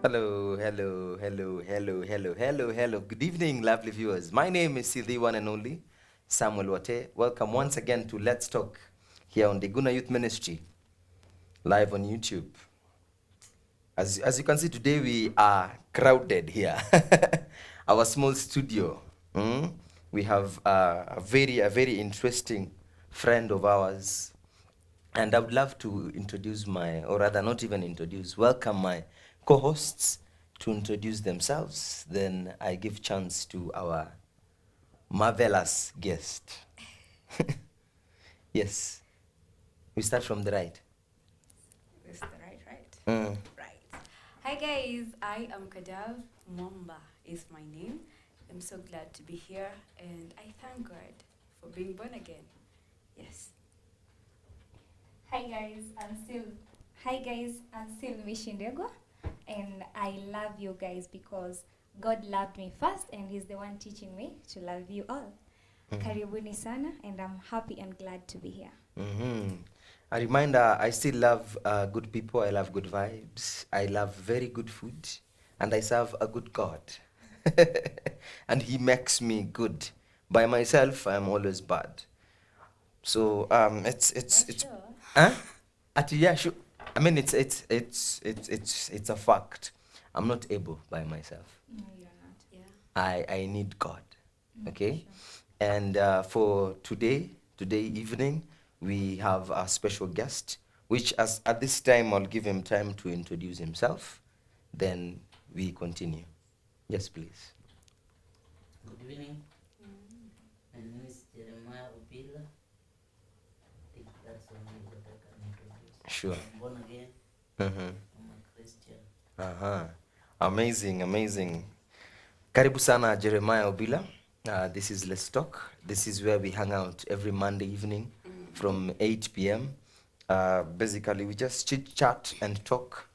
Hello, hello, hello, hello, hello, hello, hello. Good evening, lovely viewers. My name is the one and only Samuel Watee. Welcome once again to Let's Talk here on the Guna Youth Ministry, live on YouTube. As you can see, today we are crowded here. Our small studio. We have a very interesting friend of ours, and I would love to introduce or rather not even introduce, welcome my co-hosts to introduce themselves. Then I give chance to our marvelous guest. Yes, we start from the right. This is the right? Mm. Right. Hi guys, I am Kadav. Mwamba is my name. I'm so glad to be here and I thank God for being born again. Yes. Hi guys, I'm still Ndegwa, and I love you guys because God loved me first and He's the one teaching me to love you all. Karibuni sana, and I'm happy and glad to be here. A reminder, I still love good people. I love good vibes. I love very good food, and I serve a good God. And He makes me good. By myself, I am always bad. So it's Sure. huh? Yeah, sure. I mean it's a fact. I'm not able by myself. No, you're not. Yeah. I need God. Mm, Okay? sure. And for today evening, we have a special guest, which at this time I'll give him time to introduce himself. Then we continue. Yes, please. Good evening. My name is Obila. I think that's only what I can introduce. Sure. I'm born again. Mm-hmm. I'm a Christian. Uh-huh. Amazing. Karibu sana Jeremiah Obila. This is Let's Talk. This is where we hang out every Monday evening from 8 p.m. Basically, we just chit chat and talk.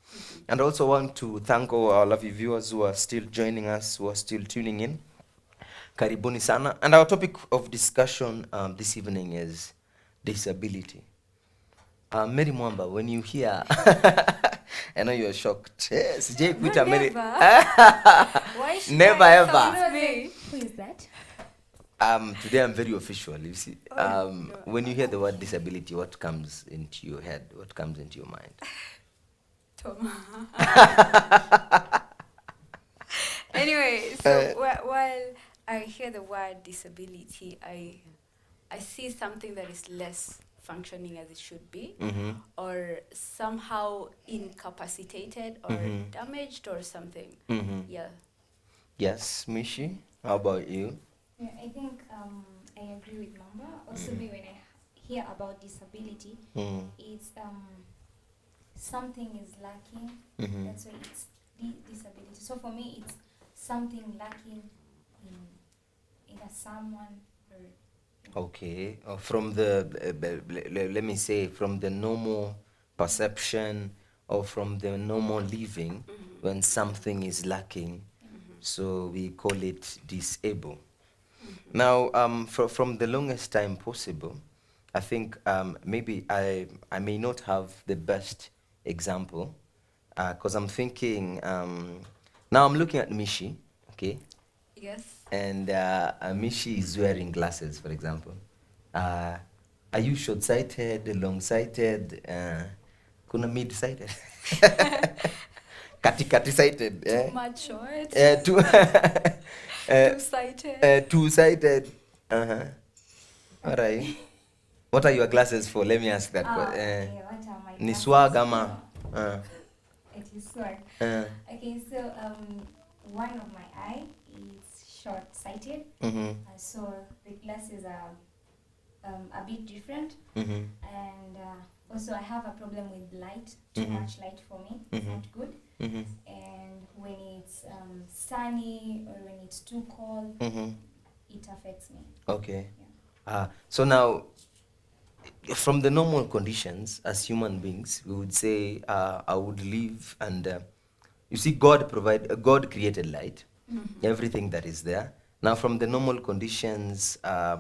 And I also want to thank all our lovely viewers who are still joining us, who are still tuning in. Karibuni sana. And our topic of discussion this evening is disability. Mary Mwamba, when you hear, I know you're shocked. Yes, Jay quit No, Mary. never. Why should Never I ever. sound me? Who is that? Today I'm very official. You see, Oh, no. when you hear the word disability, what comes into your head? What comes into your mind? Tom. Anyway, so while I hear the word disability, I see something that is less functioning as it should be, or somehow incapacitated or damaged or something. Yeah. Yes, Mishi. How about you? Yeah, I think I agree with Mamba. Also, me when I hear about disability, it's something is lacking. That's why it's disability. So for me, it's something lacking in a someone. Or Okay. From the let me say from the normal perception or from the normal living, when something is lacking, so we call it disable. Now, from the longest time possible, I think maybe I may not have the best example, because I'm thinking, now I'm looking at Mishi, okay? Yes. And Mishi is wearing glasses, for example. Are you short-sighted, long-sighted, kuna mid-sighted? Kati-sighted, Too much short. Two, Two-sighted. two-sighted. Uh-huh. All right. What are your glasses for? Let me ask that question. okay, what are my Ni glasses swag for? ama? It is swag. Uh, Okay, so one of my eye is short-sighted, mhm, so the glasses are a bit different, mhm, and also I have a problem with light. Too much light for me is not good, mhm, and when it's sunny or when it's too cold, mhm. it affects me. Okay. Yeah. So now, from the normal conditions as human beings, we would say I would live and you see, God created light, everything that is there. Now, from the normal conditions, I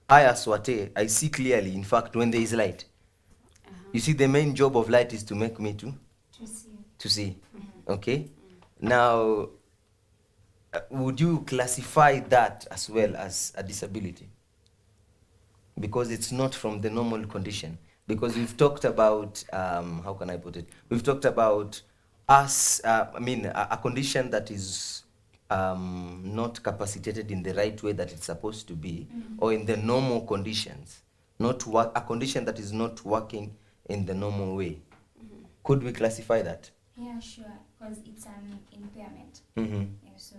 as Watee, I see clearly. In fact, when there is light, you see, the main job of light is to make me To see. to see. Okay. Now, would you classify that as well as a disability? Because it's not from the normal condition. Because we've talked about, how can I put it? We've talked about a condition that is not capacitated in the right way that it's supposed to be, or in the normal conditions, a condition that is not working in the normal way. Could we classify that? Yeah, sure, because it's an impairment. Yeah, so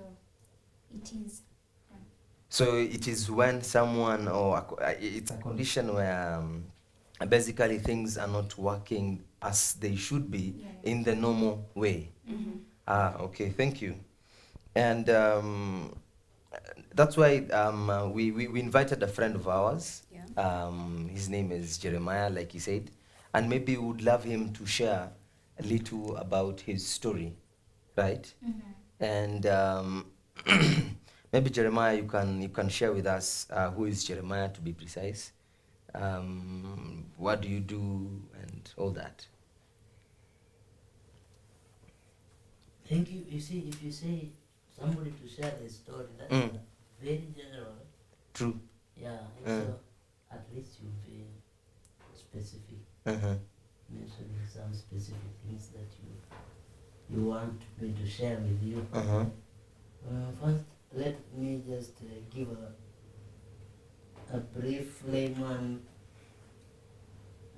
it is. So it is when someone, it's a condition where basically things are not working as they should be in the normal way. Okay, thank you. And that's why we invited a friend of ours. Yeah. His name is Jeremiah, like he said, and maybe we would love him to share a little about his story, right? And maybe Jeremiah, you can share with us who is Jeremiah, to be precise. What do you do and all that? Thank you. You see, if you say somebody to share their story, that's very general. True. Yeah, so at least you'll be specific, mentioning some specific things that you want me to share with you. First, let me just give a brief layman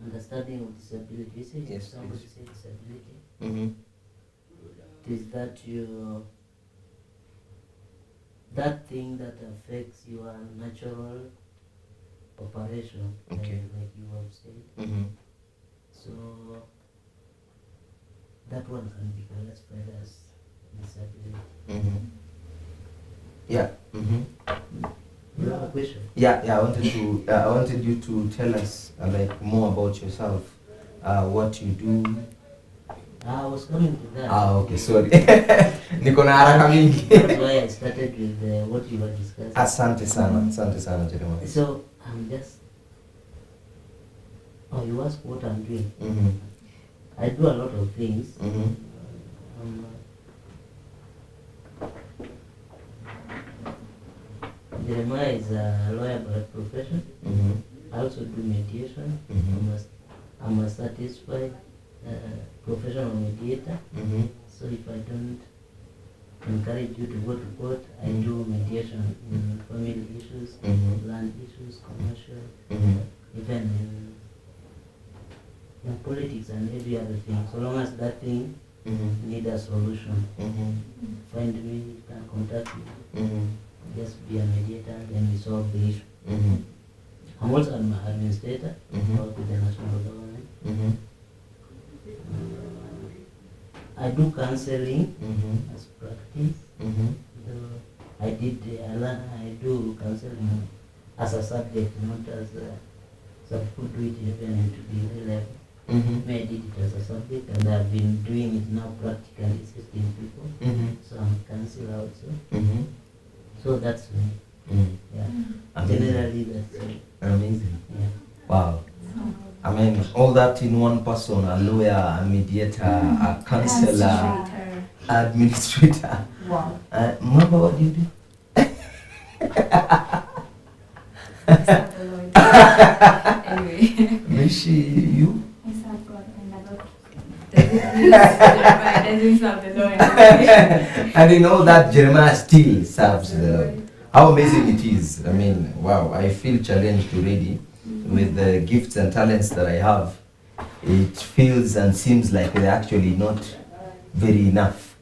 understanding of disability. You say Yes, somebody please. say disability. It is that that thing that affects your natural operation, Okay. like you have said. So that one can be classified as disability. Yeah. You have a question? Yeah. I wanted you to tell us like more about yourself, what you do. I was coming to that. Okay, sorry. Niko na haraka mingi. That's why I started with what you were discussing. Asante sana Jeremiah. So I'm just. Oh, you asked what I'm doing. I do a lot of things. Jeremiah is a lawyer by profession. I also do mediation. I'm a satisfied professional mediator. So if I don't encourage you to go to court, I do mediation in family issues, land issues, commercial, even in politics and every other thing. So long as that thing need a solution, find me, you can contact me. Just be a mediator, then we solve the issue. I'm also an administrator, work with the national government. I do counseling as practice. I do counseling as a subject, not as some people do it even into degree level. I did it as a subject, and I've been doing it now practically assisting people. So I'm a counselor also. So that's me. Yeah. Generally, that's it. Amazing. Yeah. Wow. I mean, all that in one person: a lawyer, a mediator, a counselor, administrator. Wow. Mwamba, what do you do? Anyway. Mishi, you? I serve God and I love Doesn't serve the Lord. And in all that, Jeremiah still serves the Lord. How amazing it is. I mean, wow, I feel challenged already with the gifts and talents that I have. It feels and seems like they're actually not very enough.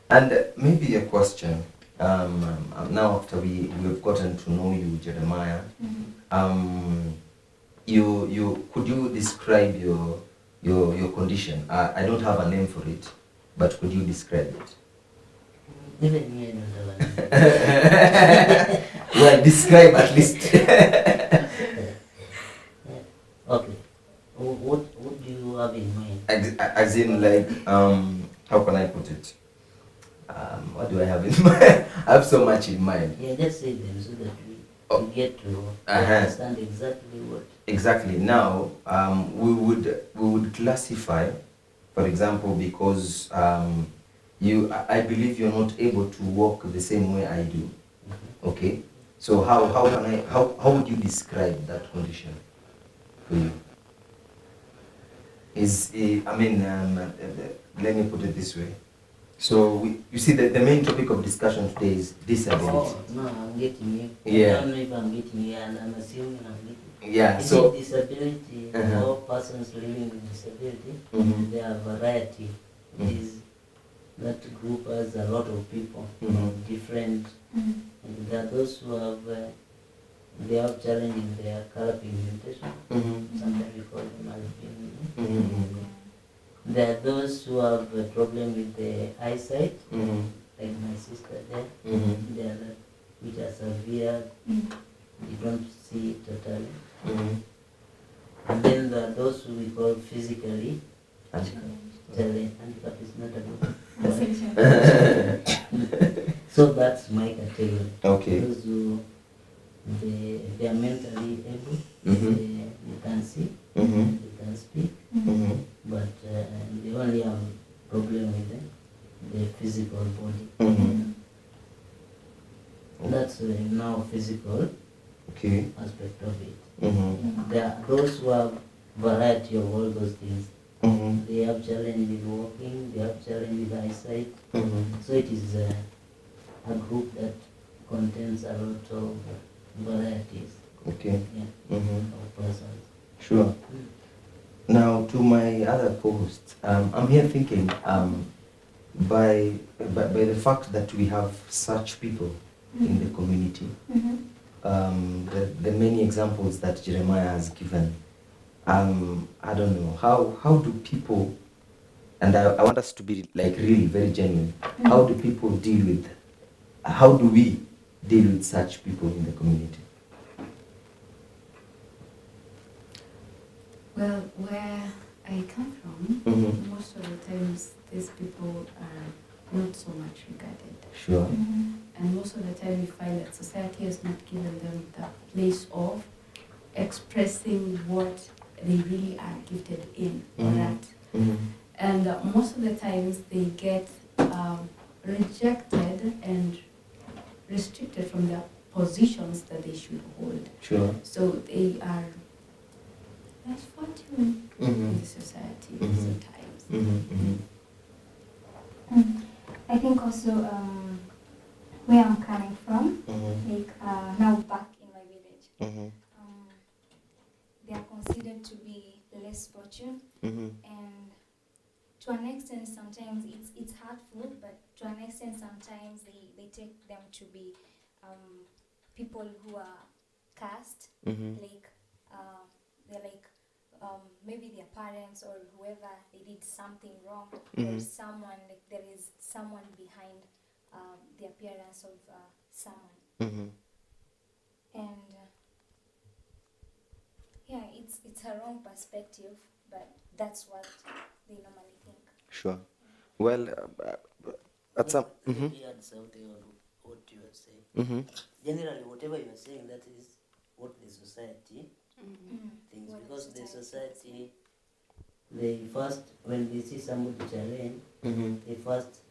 And maybe a question. Now after we've gotten to know you, Jeremiah, could you describe your condition? I don't have a name for it, but could you describe it? Even me, I don't have a name. Well, describe at least. Okay. What do you have in mind? As in, like, how can I put it? What do I have in mind? I have so much in mind. Yeah, just say them so that we get to understand exactly what. Exactly. Now, we would classify, for example, because I believe you're not able to walk the same way I do. Okay. So how would you describe that condition for you? Let me put it this way. So you see that the main topic of discussion today is disability. Oh, no, I'm getting you. Yeah. I don't know if I'm getting you, and I'm assuming I'm getting you. Yeah. Is So it disability or persons living with disability? There are variety. Is that group has a lot of people of different. And there are those who have they have challenge in their color pigmentation. Sometimes we call them albino. There are those who have a problem with the eyesight, like my sister there. There are that which are severe, you don't see it totally. And then there are those who we call physically challenged. Handicap is not a good word. So that's my category. okay. Those who they are mentally able, they can see, they can speak, but they only have problem with the physical body. That's now physical aspect of it. There are those who have variety of all those things. They have challenge with walking, they have challenge with eyesight. So it is a group that contains a lot of varieties of persons. Sure. Now, to my other co-hosts, I'm here thinking, by the fact that we have such people in the community, the many examples that Jeremiah has given, I don't know, how do people, and I want us to be like really very genuine, how do people how do we deal with such people in the community? Well, where I come from, most of the times these people are not so much regarded. Sure. And most of the time we find that society has not given them the place of expressing what they really are gifted in or at. And most of the times they get rejected and restricted from the positions that they should hold. Sure. So they are less fortunate in the society sometimes. I think also where I'm coming from, like now back in my village, they are considered to be less fortunate, and to an extent sometimes it's hurtful, but to an extent sometimes they take them to be people who are cast, like they're like maybe their parents or whoever, they did something wrong, or someone, like there is someone behind the appearance of someone. And yeah, it's a wrong perspective, but that's what they normally think. Sure. Well, at some. Let me add something on what you are saying. Generally, whatever you are saying, that is what the society thinks. Because the society, they first, when they see somebody challenge, they first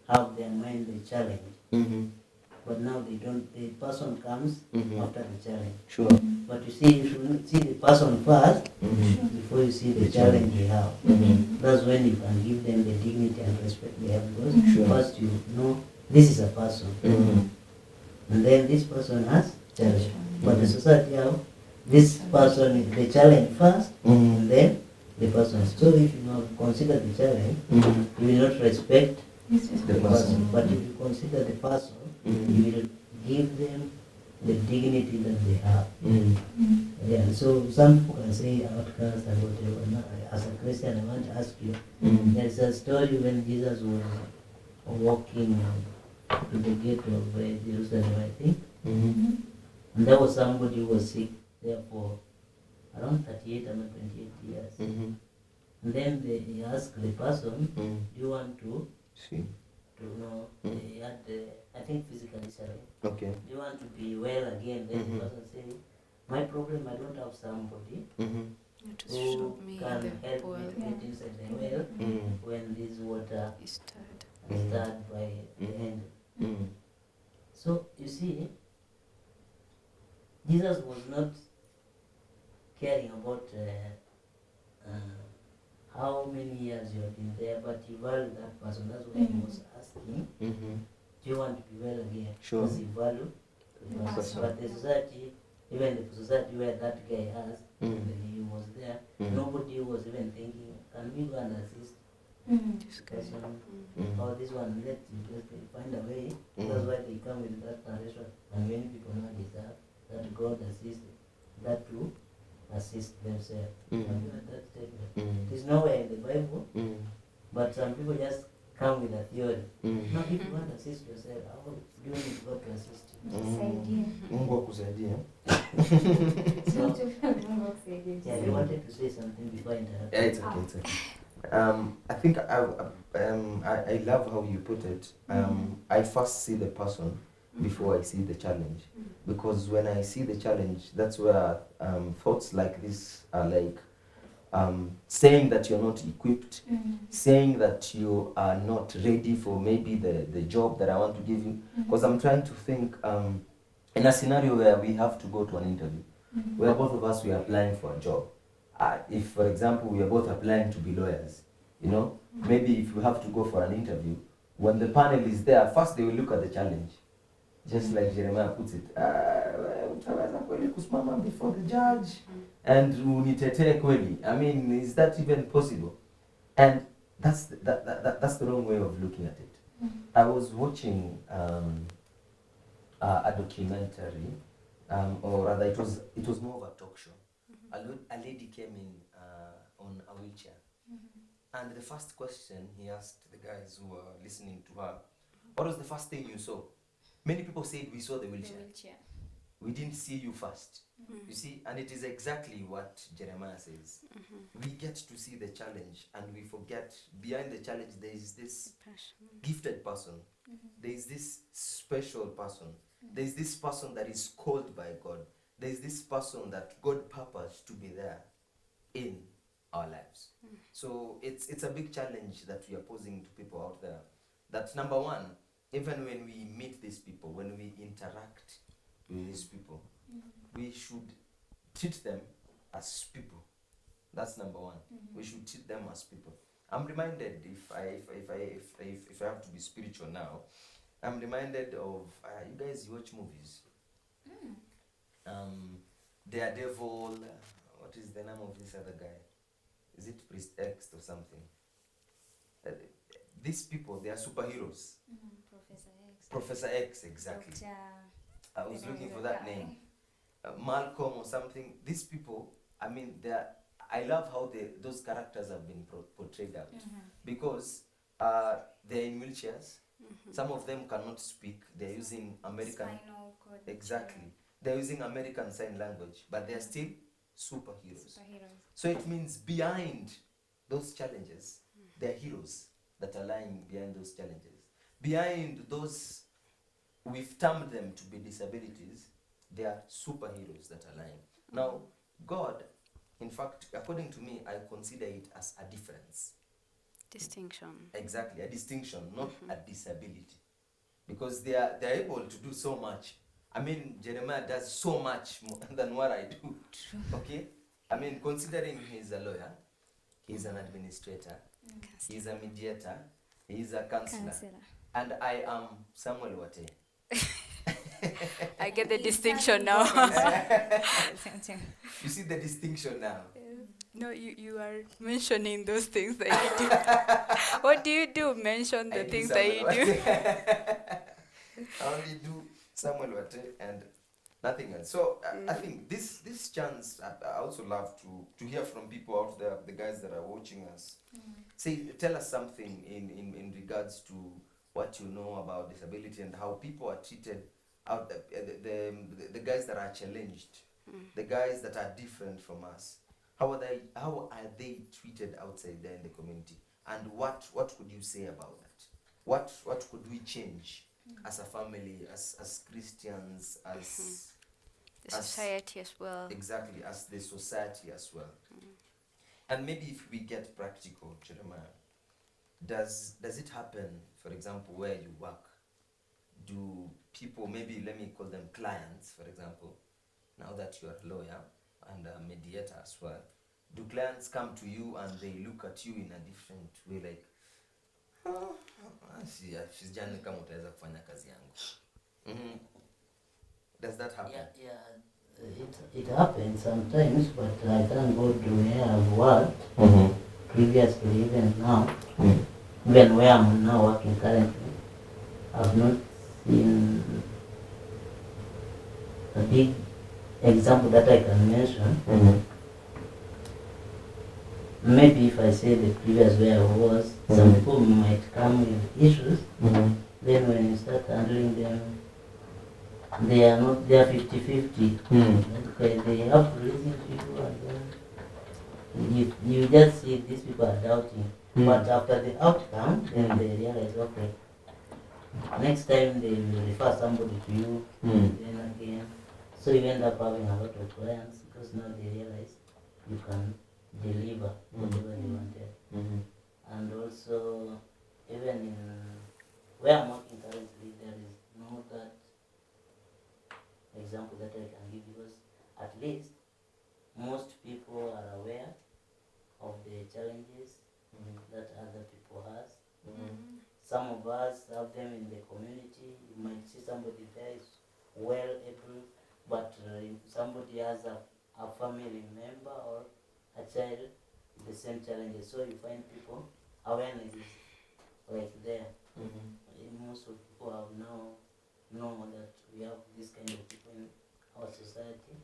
have their mind the challenge. But now they don't, the person comes after the challenge. Sure. But you see, you should see the person first before you see the challenge they have. That's when you can give them the dignity and respect they have. Because first you know this is a person. And then this person has challenge. But the society have this person is the challenge first, and then the person. So if you not consider the challenge, you will not respect the person. But if you consider the person, you will give them the dignity that they have. Yeah. So some people can say outcast and whatever. Now, as a Christian, I want to ask you. There's a story when Jesus was walking to the gate of Jerusalem, I think. And there was somebody who was sick there for around 38 or 28 years. And then he asked the person, do you want to know, they had, I think physically, sorry. Okay. Do you want to be well again? Then the person said, my problem, I don't have somebody who can help me to get inside the well when this water is stirred. stirred by the angel. So you see, Jesus was not caring about how many years you have been there, but he valued that person. That's why he was asking, do you want to be well again? Sure. Because he valued the person. Person. But the society, even the society where that guy has, when he was there, nobody was even thinking, can we go and assist this person? Or this one, let you just find a way. That's why they come with that narration. And many people now deserve that God assists that to assist themselves. Have you heard that statement? It is nowhere in the Bible, but some people just come with a theory. Now, if you want to assist yourself, how do you need God to assist you? Kusaidia. Mungu akusaidie. So, Mungu akusaidie. yeah, you wanted to say something before I interrupt. Yeah, it's okay, it's okay. I think I love how you put it. I first see the person before I see the challenge, because when I see the challenge, that's where thoughts like this are like saying that you're not equipped, saying that you are not ready for maybe the job that I want to give you. Because I'm trying to think in a scenario where we have to go to an interview, where both of us we are applying for a job. If, for example, we are both applying to be lawyers, you know, maybe if you have to go for an interview, when the panel is there, first they will look at the challenge. Just like Jeremiah puts it, utaweza kweli kusimama before the judge and unitetee kweli? I mean, is that even possible? And that's the wrong way of looking at it. I was watching a documentary, or rather it was more of a talk show. A lady came in on a wheelchair, and the first question he asked the guys who were listening to her, what was the first thing you saw? Many people said we saw the wheelchair. We didn't see you first. You see, and it is exactly what Jeremiah says. We get to see the challenge and we forget behind the challenge there is this gifted person. There is this special person. There is this person that is called by God. There is this person that God purposed to be there in our lives. So it's a big challenge that we are posing to people out there. That's number one. Even when we meet these people, when we interact with these people, we should treat them as people. That's number one. We should treat them as people. I'm reminded, if I have to be spiritual now, I'm reminded of you guys watch movies. Daredevil. What is the name of this other guy? Is it Priest X or something? These people, they are superheroes. Professor X, exactly. I was looking for that name. Malcolm or something. These people, I mean, I love how those characters have been portrayed out. Because they're in wheelchairs. Some of them cannot speak. They're using American... Exactly. They're using American Sign Language. But they're still superheroes. So it means behind those challenges, there are heroes that are lying behind those challenges. Behind those, we've termed them to be disabilities, they are superheroes that are lying. Now, God, in fact, according to me, I consider it as a difference. Distinction. Exactly, a distinction, not a disability. Because they are able to do so much. I mean, Jeremiah does so much more than what I do. True. Okay? I mean, considering he's a lawyer, he's an administrator, he's a mediator, he's a counselor. And I am Samuel Watee. I get the distinction now. You see the distinction now? No, you are mentioning those things that you do. What do you do? Mention the things that you do. I only do Samuel Watee and nothing else. So I think this chance, I also love to hear from people out there, the guys that are watching us. Tell us something in regards to what you know about disability and how people are treated out the guys that are challenged, the guys that are different from us. How are they treated outside there in the community? And what could you say about that? What could we change as a family, as Christians, as the society as well? Exactly, as the society as well. And maybe if we get practical, Jeremiah, does it happen, for example, where you work? Do people, maybe let me call them clients, for example, now that you are a lawyer and a mediator as well, do clients come to you and they look at you in a different way, like, sijani kama utaweza kufanya kazi yangu? Does that happen? It happens sometimes, but I thank God where I've worked previously, even now, even where I'm now working currently, I've not seen a big example that I can mention. Maybe if I say the previous where I was, some people might come with issues. Then when you start handling them, they are 50-50. Okay, they have to listen to you, and then you just see these people are doubting. But after the outcome, then they realize, okay, next time they will refer somebody to you, then again. So you end up having a lot of clients because now they realize you can deliver whatever they wanted. And also, even in where I'm working currently, there is no that example that I can give, because at least most people are aware of the challenges that other people has. Some of us have them in the community. You might see somebody there is well able, but somebody has a family member or a child with the same challenges. So you find people, awareness is like there. Most of people have now know that we have this kind of people in our society.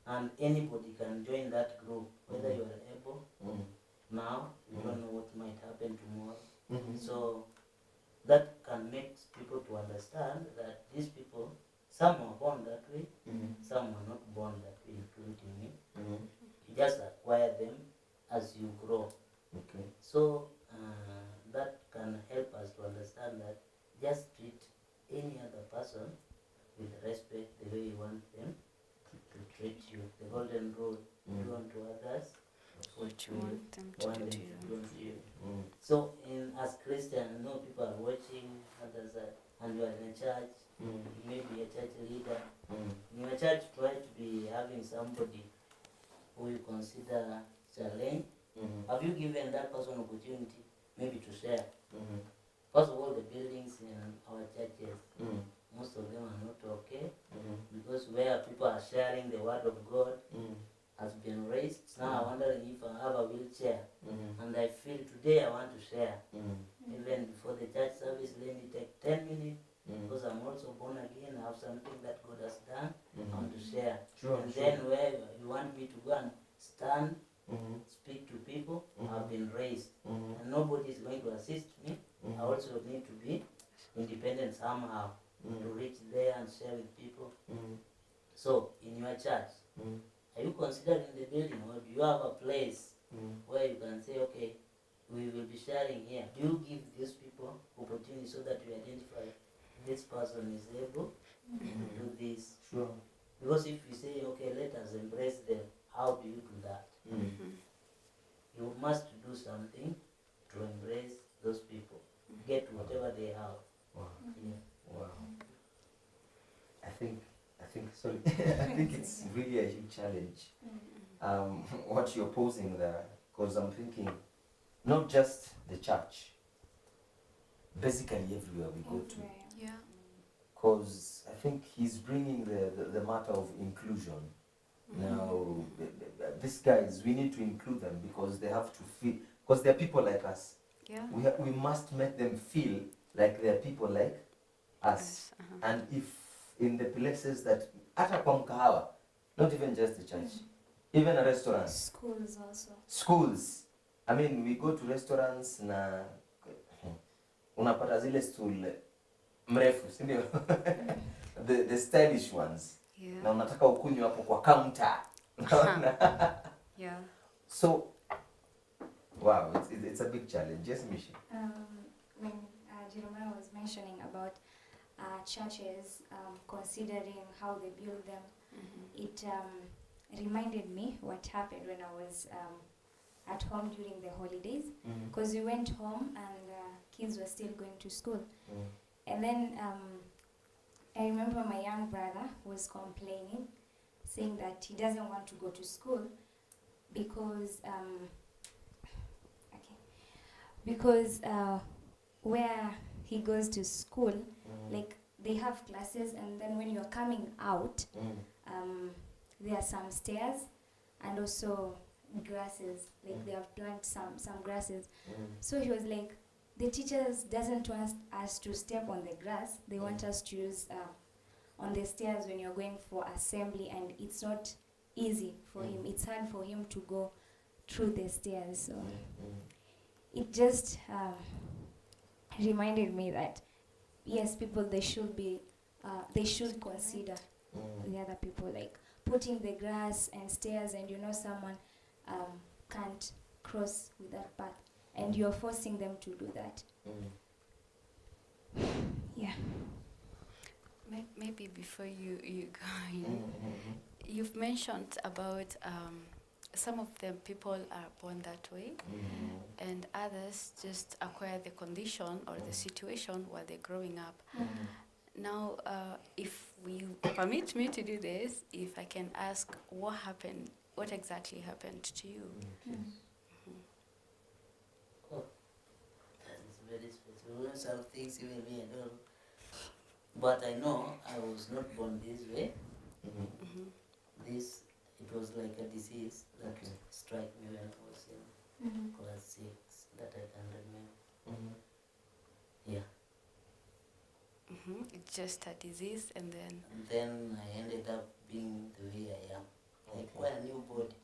And anybody can join that group, whether you are able. Now, you don't know what might happen tomorrow. So that can make people to understand that these people, some are born that way, some are not born that way, including me. You just acquire them as you grow. So that can help us to understand that just treat any other person with respect the way you want them to treat you. The golden rule, do unto others what you want them to do to you. So as Christian, I know people are watching, others are, and you are in a church, you may be a church leader. In your church, try to be having somebody who you consider challenge. Have you given that person opportunity maybe to share? First of all, the buildings in our churches, most of them are not okay, because where people are sharing the word of God has been raised. Now I'm wondering if I have a wheelchair and I feel today I want to share. Even before the church service, let me take 10 minutes, because I'm also born again, I have something that God has done, I want to share. Then where you want me to go and stand, speak to people, I've been raised. And nobody is going to assist me. I also need to be independent somehow to reach there and share with people. So, in your church, are you considering the building, or do you have a place where you can say, okay, we will be sharing here? Do you give these people opportunity so that you identify this person is able to do this? Because if you say, okay, let us embrace them, how do you do that? You must do something to embrace those people, get whatever they have. I think sorry. I think it's really a huge challenge. What you're posing there, because I'm thinking, not just the church, basically everywhere we go to. Because I think he's bringing the matter of inclusion. Now, these guys, we need to include them because they have to feel, because they're people like us. We must make them feel like they're people like us. And if in the places that, hata kwa mkahawa, not even just the church, even a restaurant. Schools also. Schools. I mean, we go to restaurants na unapata zile stool mrefu, si ndio? The stylish ones. Na unataka ukunywe hapo kwa counter. So, wow, it's a big challenge. Yes, Mishi. When Jeremiah was mentioning about churches considering how they build them, it reminded me what happened when I was at home during the holidays, because we went home and kids were still going to school. And then I remember my young brother was complaining, saying that he doesn't want to go to school because where he goes to school, like they have classes, and then when you're coming out, there are some stairs and also grasses, like they have planted some grasses. So he was like, the teachers doesn't want us to step on the grass, they want us to use on the stairs when you're going for assembly, and it's not easy for him, it's hard for him to go through the stairs. So it just reminded me that yes, people, they should consider the other people, like putting the grass and stairs, and someone can't cross with that path, and you're forcing them to do that. Yeah. Maybe before you go, you've mentioned about some of them people are born that way, and others just acquire the condition or the situation while they're growing up. Now, if you permit me to do this, if I can ask, what exactly happened to you? Oh, that is very special. Some things even me, I don't know. But I know I was not born this way. It was like a disease that struck me when I was in class 6, that I can remember. Yeah. It's just a disease, and then I ended up being the way I am. Like quite a new body.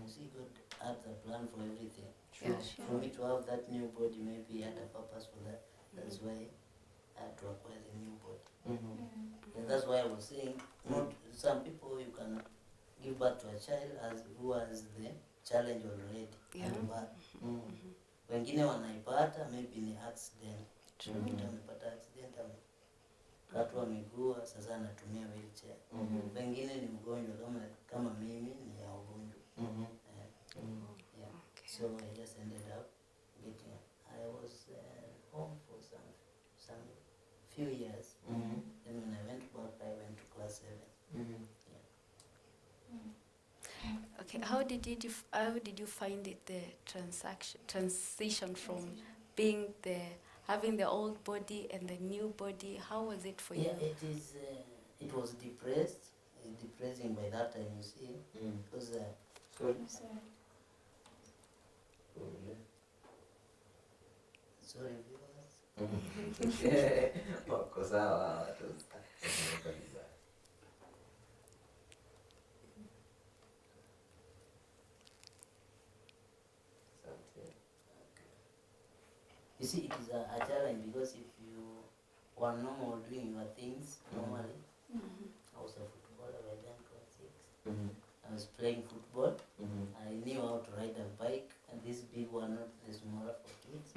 See, God had a plan for everything. For me to have that new body, maybe He had a purpose for that. That's why I had to acquire the new body. And that's why I was saying, not some people you can give birth to a child who has the challenge already. Wengine wanaipata maybe ni accident. Amepata accident, amekatwa miguu, sasa anatumia wheelchair. Wengine ni mgonjwa kama mimi, ni ya ugonjwa. Yeah. So I just ended up getting. I was home for some few years. Then when I went back, I went to class 7. okay, how did you find it, the transition from being having the old body and the new body? How was it for you? Yeah, it was depressing by that time, you see, because sorry viewers. Wako sawa. You see, it is a challenge because if you were normal doing your things normally, I was a footballer by then, class 6. I was playing football. I knew how to ride a bike, and this big one, not the smaller for kids.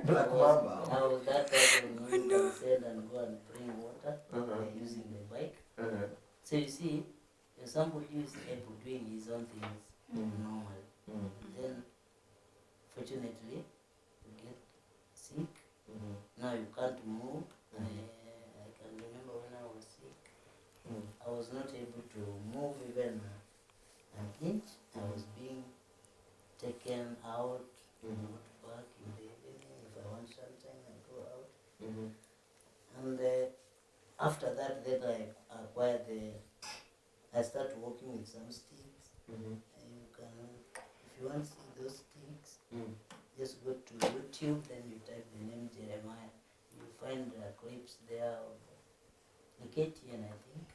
Black Mwamba. I was that person who can sell and go and bring water using the bike. So you see, if somebody is able doing his own things normally, then fortunately you get sick. Now you can't move. I can remember when I was sick, I was not able to move even an inch. I was being taken out, not back in the evening. If I want sunshine, I go out. And after that, then I acquired I started working with some sticks. You can, if you want to see those sticks, just go to YouTube, then you type the name Jeremiah. You find clips there of the KTN, I think.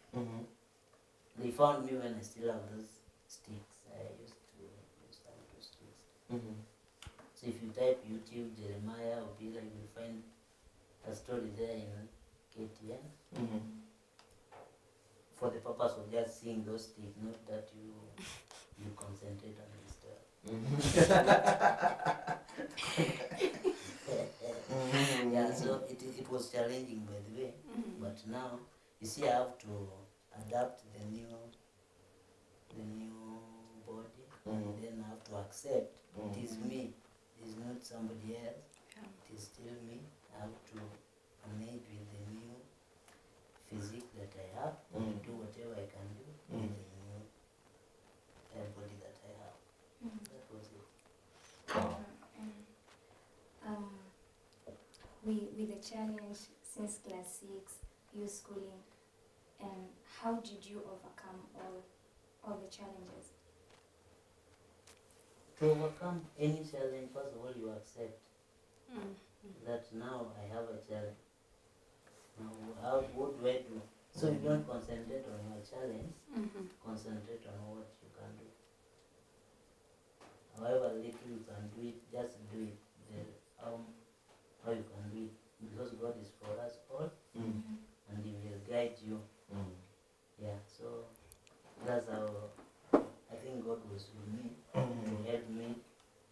They found me when I still have those sticks. I used to use some of those sticks. So if you type YouTube Jeremiah Obila, you will find a story there in KTN. For the purpose of just seeing those sticks, not that you concentrate on the story. Yeah, so it was challenging, by the way. But now you see, I have to adapt the new body, and then I have to accept it is me. It is not somebody else. Yeah. It is still me. I have to manage with the new physique that I have, do whatever I can do with the new body that I have. That was it. With the challenge since class 6, you schooling, and how did you overcome all the challenges? To overcome any challenge, first of all, you accept that now I have a challenge. Now, what do I do? So you don't concentrate on your challenge, concentrate on what you can do. However little you can do it, just do it. How you can do it. Because God is for us all, and He will guide you. Yeah, so that's how I think God was with me to help me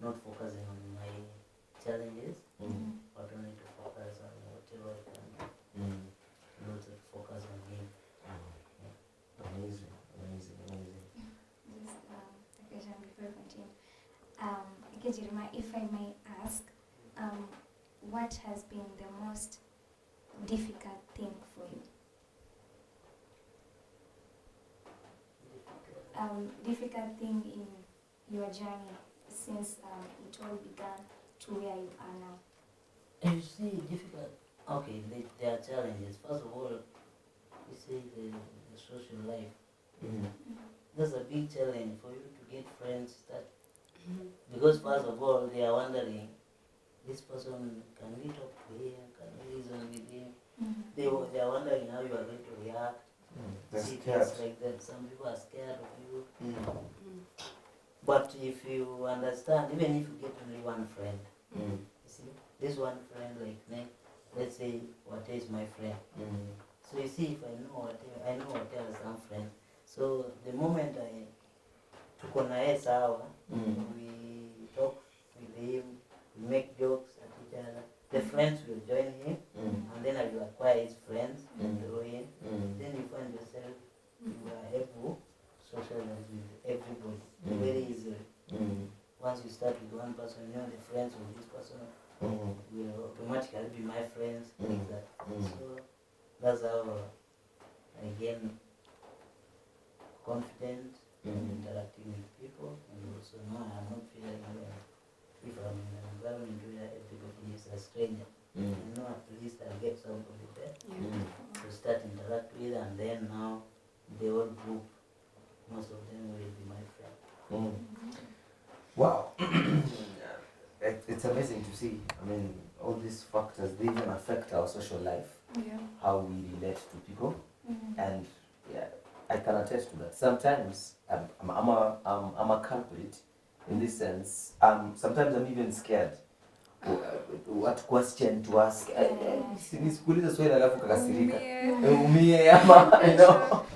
not focusing on my challenges, but only to focus on whatever I can do. Not to focus on Him. Amazing. Just a question before we continue. Jeremiah, if I may ask, what has been the most difficult thing for you? Difficult thing in your journey since it all began to where you are now? You see, difficult. Okay, there are challenges. First of all, you see the social life. That's a big challenge for you to get friends. Because first of all, they are wondering, this person, can we talk to him? Can we reason with him? They are wondering how you are going to react. They're See scared. things like that. Some people are scared of you. But if you understand, even if you get only one friend, you see, this one friend, like me, let's say Watee is my friend. So you see, if I know Watee has some friends. So the moment I took on a sawa, we talk with him, we make jokes at each other. The friends will join him, and then I will acquire his friends and throw in. Then you find yourself, you are able to socialize with everybody very easily. Once you start with one person, you know the friends of this person will automatically be my friends, like that. So that's how I gain confidence in interacting with people, and also now I'm not feeling if I'm in an environment where everybody is a stranger. I know at least I'll get somebody there to start interact with, and then now the whole group, most of them will be my friend. Wow. It's amazing to see. I mean, all these factors, they even affect our social life, how we relate to people, and yeah, I can attest to that. Sometimes I'm a culprit in this sense. Sometimes I'm even scared what question to ask. Nisikuulize swali alafu kakasirika. Umie ama, you know.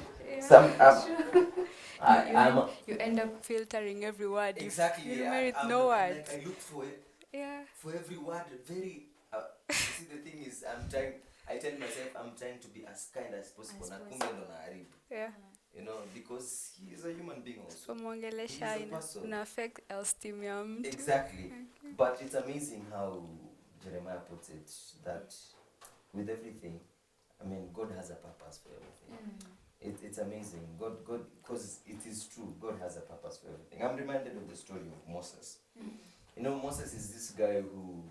Some you end up filtering every word. Exactly. You remain with no words. Like I look for it. Yeah. For every word, very. See, the thing is, I tell myself I'm trying to be as kind as possible. Na kumbe ndo naharibu. Yeah. You know, because he is a human being also. Kumwongelesha He is a person. ina affect esteem ya mtu. Exactly. But it's amazing how Jeremiah puts it, that with everything, I mean, God has a purpose for everything. It's amazing. God, because it is true, God has a purpose for everything. I'm reminded of the story of Moses. You know, Moses is this guy who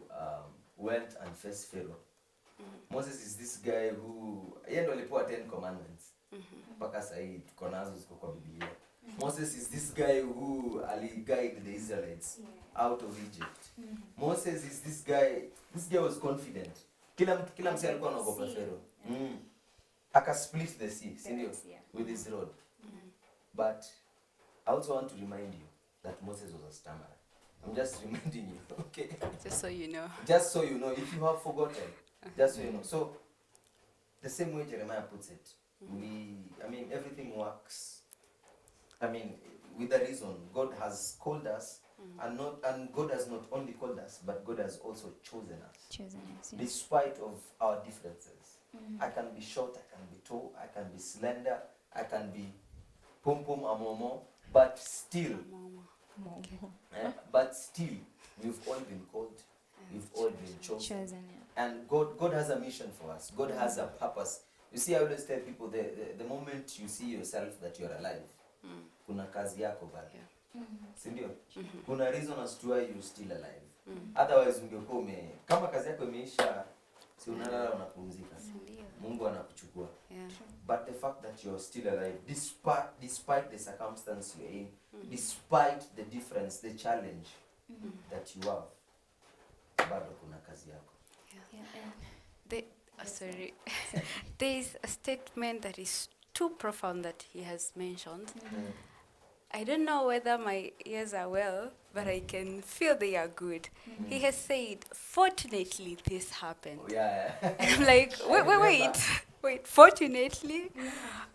went and faced Pharaoh. Moses is this guy who, yeye ndo alipewa 10 commandments. Mpaka sahi tuko nazo ziko kwa Biblia. Moses is this guy who guided the Israelites out of Egypt. Moses is this guy was confident. Kila mse alikuwa anaogopa Pharaoh. Aka split the sea, sindio? With his rod. But I also want to remind you that Moses was a stammerer. I'm just reminding you, okay? Just so you know. Just so you know, if you have forgotten, just so you know. So, the same way Jeremiah puts it, everything works. With a reason. God has called us, and God has not only called us, but God has also chosen us. Despite of our differences. I can be short, I can be tall, I can be slender, I can be pum amomo, but still, But still, we've all been called. We've all been chosen. Chosen, yeah. And God has a mission for us. God has a purpose. You see, I always tell people, the moment you see yourself that you're alive, kuna kazi yako bado. Si ndio? Kuna reason as to why you're still alive. Otherwise ungekuwa kama kazi yako imeisha, si unalala unapumzika. Mungu anakuchukua. But the fact that you're still alive, despite the circumstance you're in, despite the difference, the challenge that you have, bado kuna kazi yako. Sorry. There is a statement that is too profound that he has mentioned. I don't know whether my ears are well, but I can feel they are good. He has said, fortunately, this happened. Oh, yeah. And I'm like, wait, fortunately?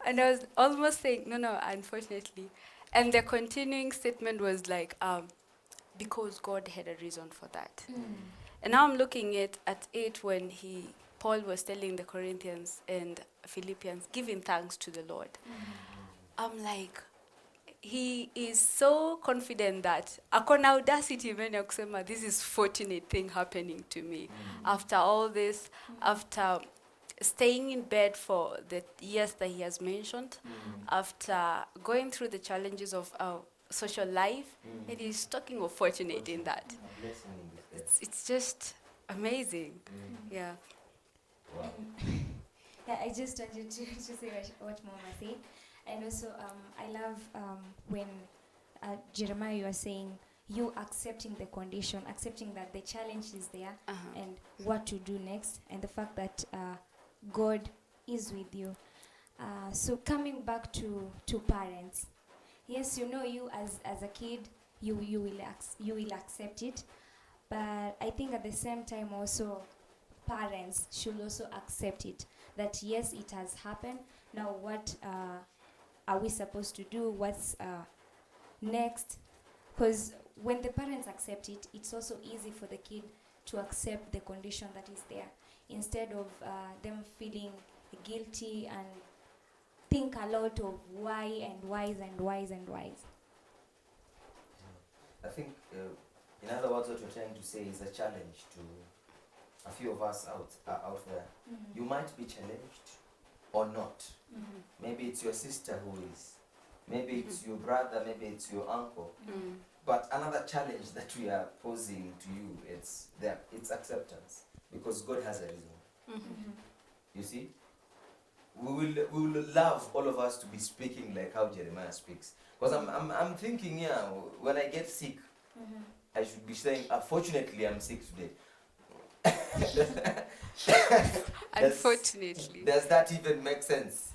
And I was almost saying, no, unfortunately. And the continuing statement was like, because God had a reason for that. And now I'm looking at it when Paul was telling the Corinthians and Philippians, giving thanks to the Lord. I'm like, he is so confident that akona audacity many ya kusema this is fortunate thing happening to me. After all this, after staying in bed for the years that he has mentioned, after going through the challenges of social life, and he's talking of fortunate in that. It's just amazing. Yeah. Wow. Yeah, I just wanted to say what Mama said. And also, I love when Jeremiah, you are saying, you accepting the condition, accepting that the challenge is there and what to do next, and the fact that God is with you. So coming back to parents, yes, you know, you as a kid, you will accept it, but I think at the same time also, parents should also accept it, that yes, it has happened. Now what are we supposed to do? What's next? Because when the parents accept it, it's also easy for the kid to accept the condition that is there, instead of them feeling guilty and think a lot of why and whys and whys and whys. I think, in other words, what you're trying to say is a challenge to a few of us out there. You might be challenged or not. Maybe it's your sister who is. Maybe it's your brother, maybe it's your uncle. But another challenge that we are posing to you, it's acceptance. Because God has a reason. You see? We will love all of us to be speaking like how Jeremiah speaks. Because I'm thinking, when I get sick, I should be saying, unfortunately, I'm sick today. Unfortunately. Does that even make sense?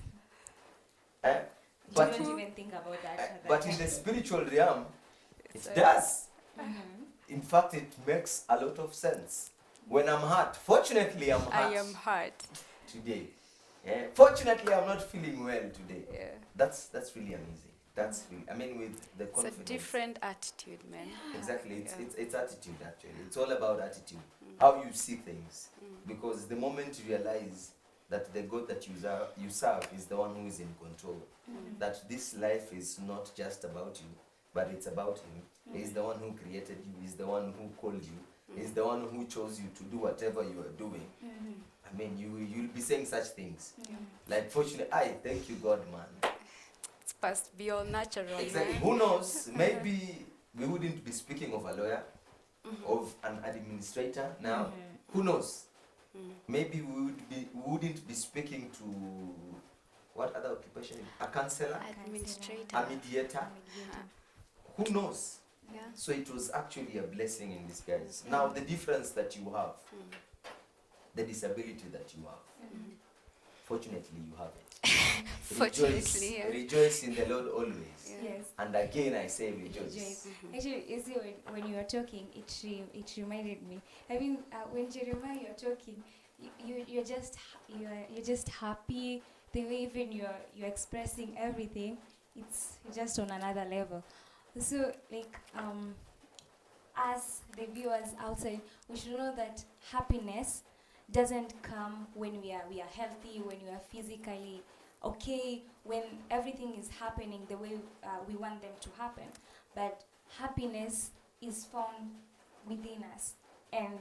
But You don't even think about that. But in the spiritual realm, it does. In fact, it makes a lot of sense. When I'm hurt, fortunately I'm hurt. I am hurt Today. Fortunately, I'm not feeling well today. Yeah. That's really amazing. That's really, I mean, with the confidence. It's a different attitude, man. Exactly, it's attitude actually. It's all about attitude, how you see things. Because the moment you realize that the God that you serve is the one who is in control, that this life is not just about you, but it's about Him. He's the one who created you. He's the one who called you. He's the one who chose you to do whatever you are doing. I mean, you'll be saying such things. Like, fortunately, thank you, God, man. It's past beyond natural. Exactly. Man. Who knows? Maybe we wouldn't be speaking of a lawyer, of an administrator now. Who knows? Maybe we wouldn't be speaking to what other occupation? A counselor, Administrator. a mediator. Who knows? Yeah. So it was actually a blessing in disguise. Now the difference that you have, the disability that you have, fortunately you have it. Fortunately, yeah. Rejoice in the Lord always. Yes. And again I say rejoice. Actually, you see, when you were talking, it reminded me. I mean, when Jeremiah, you're talking, you're just happy. The way even you're expressing everything, it's just on another level. So, like, as the viewers outside, we should know that happiness doesn't come when we are healthy, when we are physically okay, when everything is happening the way we want them to happen. But happiness is found within us. And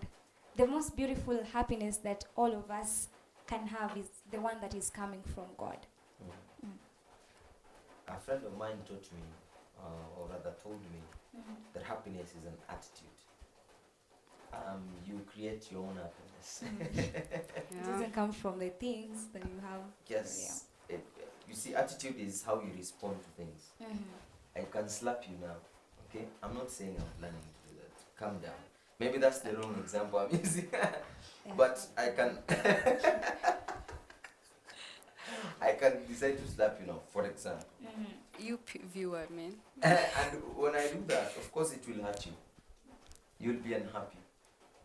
the most beautiful happiness that all of us can have is the one that is coming from God. A friend of mine taught me, or rather told me, that happiness is an attitude. You create your own happiness. It doesn't come from the things that you have. Yes. You see, attitude is how you respond to things. I can slap you now, okay? I'm not saying I'm planning to do that. Calm down. Maybe that's the wrong example I'm using. But I can I can decide to slap you now, for example. You viewer, man. And when I do that, of course it will hurt you. You'll be unhappy.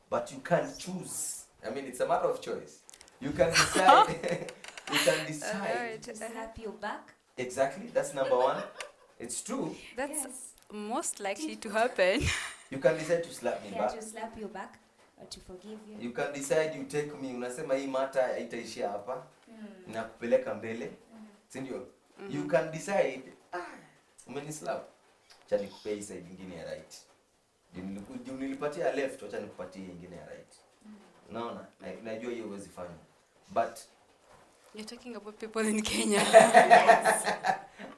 But you can choose. I mean, it's a matter of choice. You can decide. You can decide. To slap you back. Exactly. That's number one. It's true. That's Yes. most likely to happen. You can decide to slap me Yeah, back. to slap you back or to forgive you. You can decide you take me. Unasema hii mata haitaishia hapa. Nakupeleka mbele. Si ndio? You can decide. Umenislap. Acha nikupee hii side nyingine ya right. Ndio nilipatia left, acha nikupatie nyingine ya right. Unaona? Najua hiyo huwezi fanya. But You're talking about people in Kenya.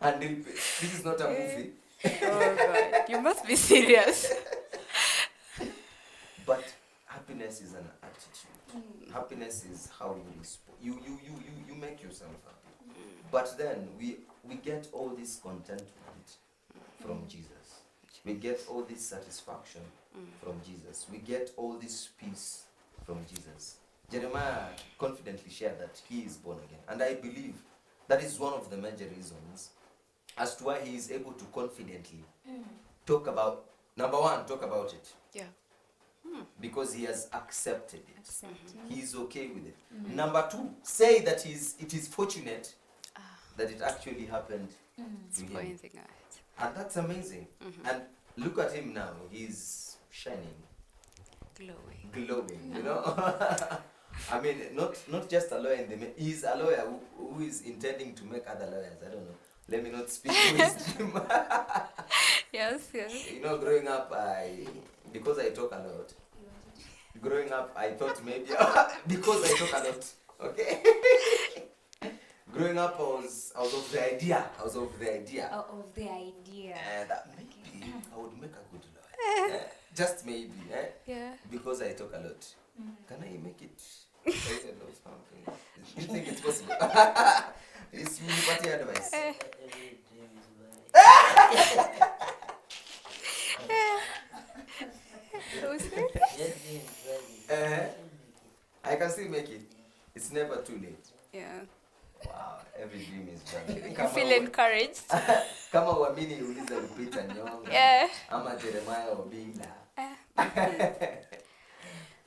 and this is not a movie. Oh God, you must be serious. But happiness is an attitude. Happiness is how you respond. You make yourself happy. But then we get all this contentment from Jesus. We get all this satisfaction from Jesus. We get all this peace from Jesus. Jeremiah confidently shared that he is born again. And I believe that is one of the major reasons as to why he is able to confidently talk about, number one, talk about it. Yeah. Because he has accepted it. Accept, He is okay with it. Number two, say that it is fortunate that it actually happened to him. Pointing out. And that's amazing. And look at him now. He's shining, glowing, you know. I mean, not just a lawyer he's a lawyer who is intending to make other lawyers. I don't know. Let me not speak wisdom. Yes, yes. You know, growing up, because I talk a lot. Growing up, I thought maybe because I talk a lot. Okay. Growing up, I was of the idea. Of the idea. That maybe I would make a good lawyer. Just maybe. Yeah. Because I talk a lot. Can I make it? Or something? You think it's possible? It's really party advice. Every dream is right. I can still make it. It's never too late. Yeah. Wow, every dream is done. You feel encouraged? Kama uamini uliza Lupita Nyong'o. Yeah. Ama Jeremiah Obila.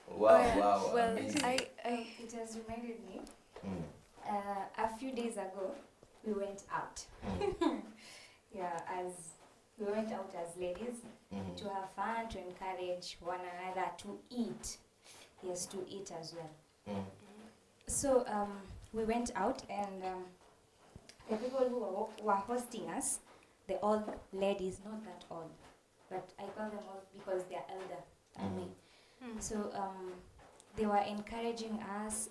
Wow, Well, amazing. It has reminded me. A few days ago, we went out. Yeah, as we went out as ladies to have fun, to encourage one another, to eat. Yes, to eat as well. So we went out, and the people who were hosting us, the old ladies, not that old, but I call them old because they are elder than me. So they were encouraging us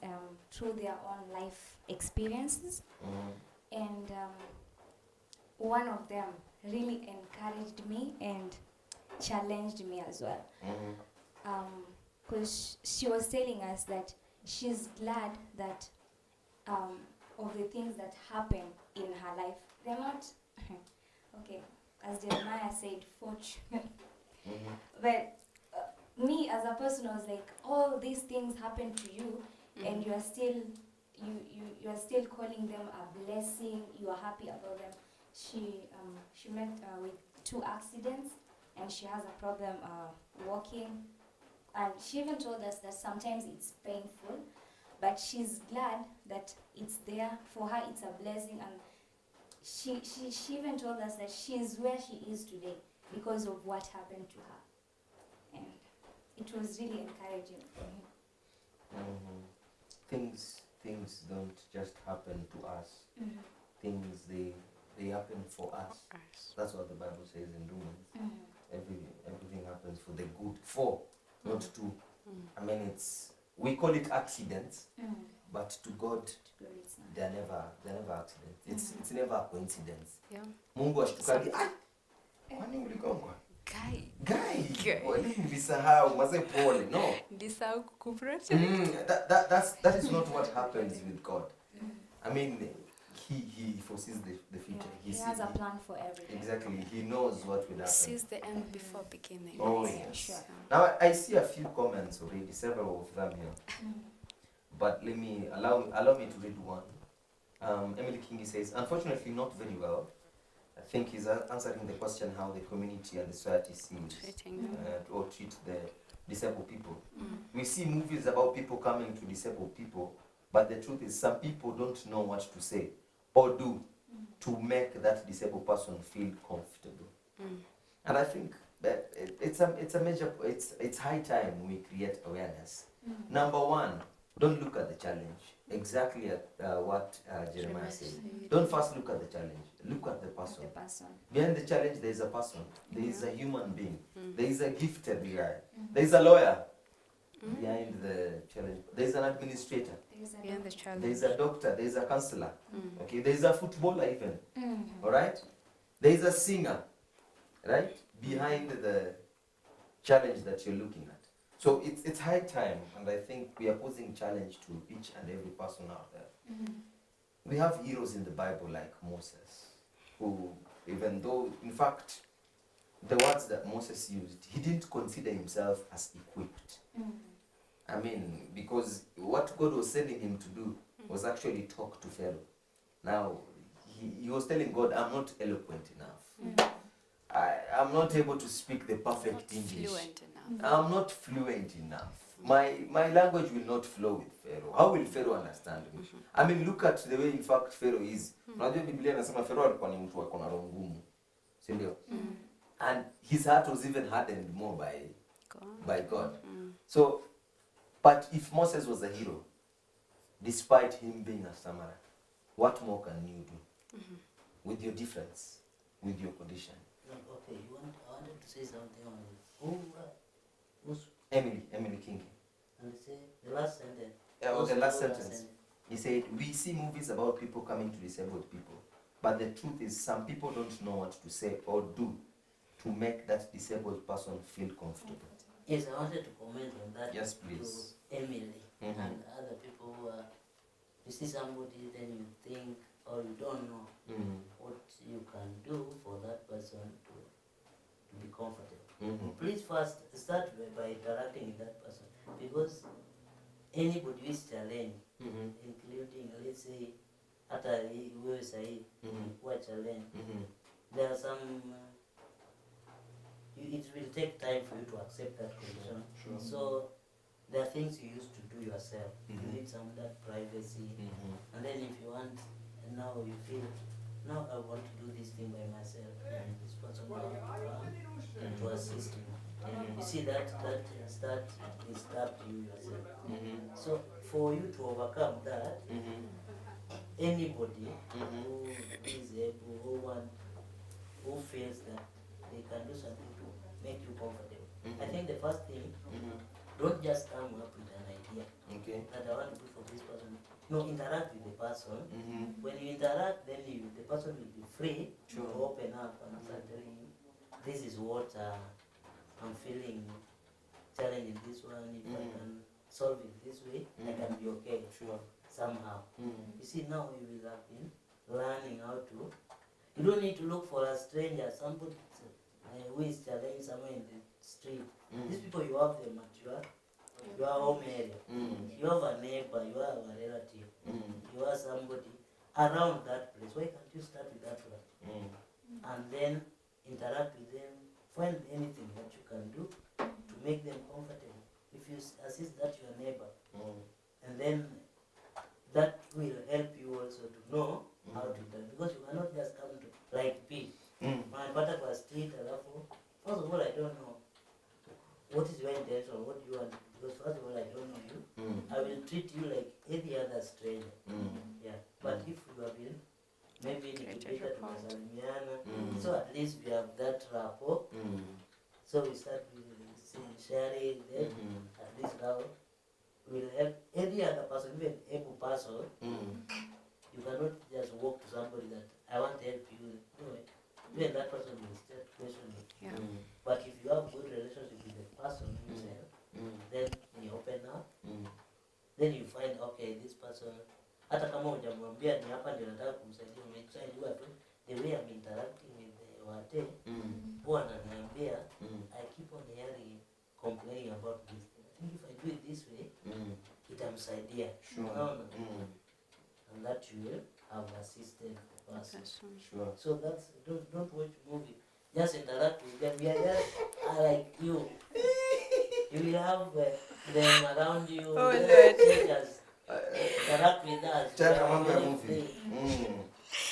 through their own life experiences, and one of them really encouraged me and challenged me as well, because she was telling us that she's glad that of the things that happen in her life, they're not okay, as Jeremiah said, fortunate. But me as a person, I was like, all these things happen to you, and you are still you are still calling them a blessing. You are happy about them. She met with 2 accidents, and she has a problem walking, and she even told us that sometimes it's painful, but she's glad that it's there for her. It's a blessing, and she even told us that she's where she is today because of what happened to her, and it was really encouraging for me. Things don't just happen to us. Things they happen for us. That's what the Bible says in Romans. Everything happens 4, not 2. I mean, we call it accidents, but to God, they're never accidents. It's never a coincidence. Yeah. Mungu ashtukagi, kwani uligongwa? Guy. Guy. Nilisahau, maze pole. No. Nisahau kukuprotect. That is not what happens with God. I mean, he foresees the future. He has a plan for everything. Exactly. He knows what will happen. Sees the end before beginning. Oh, yes. Sure. Now, I see a few comments already, several of them here. But allow me to read one. Emily Kingi says, unfortunately not very well. I think he's answering the question how the community and the society sees or treat the disabled people. We see movies about people coming to disabled people, but the truth is some people don't know what to say or do to make that disabled person feel comfortable. And I think that it's high time we create awareness. Number one, don't look at the challenge. Exactly at what Jeremiah said. Don't first look at the challenge. Look at the person. Behind the challenge, there is a person. There is a human being. There is a gifted guy. There is a lawyer behind the challenge. There is an administrator. Behind the challenge. There is a doctor. There is a counselor. Okay. There is a footballer even. All right. There is a singer. Right behind the challenge that you're looking at. So it's high time, and I think we are posing challenge to each and every person out there. We have heroes in the Bible like Moses, who, even though, in fact, the words that Moses used, he didn't consider himself as equipped. I mean, because what God was sending him to do was actually talk to Pharaoh. Now, he was telling God, I'm not eloquent enough. I'm not able to speak the perfect English. Fluent enough. I'm not fluent enough. My language will not flow with Pharaoh. How will Pharaoh understand me? I mean, look at the way, in fact, Pharaoh is. Unajua Biblia inasema Pharaoh alikuwa ni mtu ako na roho ngumu. Si ndio? And his heart was even hardened more by God. So, but if Moses was a hero, despite him being a stammerer, what more can you do? With your difference, with your condition? Okay, I wanted to say something on who's Emily King. and say the last sentence. The last sentence. He said, we see movies about people coming to disabled people, but the truth is some people don't know what to say or do to make that disabled person feel comfortable. Yes, I wanted to comment on that. Yes, please. To Emily and other people who are, you see somebody, then you think or you don't know what you can do for that person to be comfortable. Please first start by interacting with that person, because anybody who is challenged, including, let's say, hata wewe sahi kuwa challenge, there are some it will take time for you to accept that condition. So there are things you used to do yourself. You need some of that privacy, and then if you want, and now you feel, now I want to do this thing by myself, and this person will come to assist you. You see that is up to you yourself. So for you to overcome that, anybody who is able, who feels that they can do something to make you comfortable. I think the first thing, don't just come up with an idea that I want to do for this person. No, interact with the person. When you interact, then the person will be free to open up and start telling you, this is what I'm feeling challenging this one. If I can solve it this way, I can be okay somehow. You see, now you will have been learning how to. You don't need to look for a stranger, somebody who is challenging someone in the street. These people, you have them at your home area. You have a neighbor, you have a relative, you have somebody around that place. Why can't you start with that one? And then interact with them, find anything that you can do to make them comfortable. If you assist that your neighbor, and then that will help you also to know how to do it. Because you cannot just come to like P. Unapata kwa street alafu, first of all, I don't know what is your intention, what do you want, because first of all, I don't know you. I will treat you like any other stranger. Yeah. But if you have been maybe nikipita tunasalimiana, so at least we have that rapport. So we start sharing, then at least now will help any other person, even able person. You cannot just walk to somebody that I want to help you. No, even that person will start questioning. Yeah. But if you have good relationship with the person himself, then you open up, then you find, okay, this person, hata kama hujamwambia ni hapa ndio nataka kumsaidia, umejua tu the way I'm interacting with the Watee, huwa ananiambia, I keep on hearing complaining about this thing. I think if I do it this way, itamsaidia. Unaona? And that you will have assisted the person. Sure. So that's, don't watch movie. Just interact with them. We are just like you. You will have them around you. Oh, Just Lord. let us interact with us. Tell We are them the very movie. free.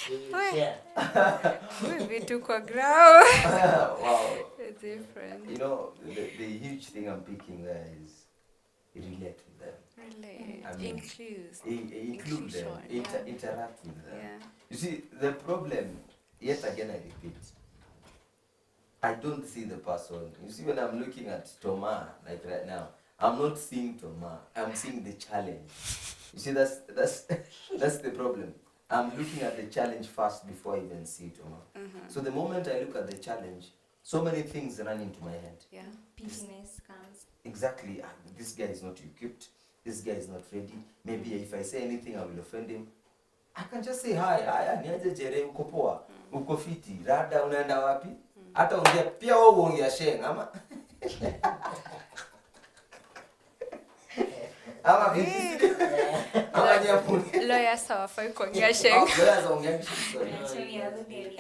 We will share. Vitu kwa ground. Wow. It's different. You know, the huge thing I'm picking there is relate with them. Really. I mean, include them, Inclusion, interact with them. Yeah. You see, the problem, yet again I repeat, I don't see the person. You see, when I'm looking at Toma, like right now, I'm not seeing Toma, I'm seeing the challenge. You see, that's the problem. I'm looking at the challenge first before I even see Toma. So the moment I look at the challenge, so many things run into my head. Yeah. Pettiness comes. Exactly. This guy is not equipped. This guy is not ready. Maybe if I say anything, I will offend him. I can just say hi. Haya, niaje Jere, uko poa? Uko fiti? Rada unaenda wapi? Hata ongea pia wewe uongea sheng ama ama vipi? Ama nyapuni. Lawyers hawafai kuongea sheng. Lawyers ongea sorry.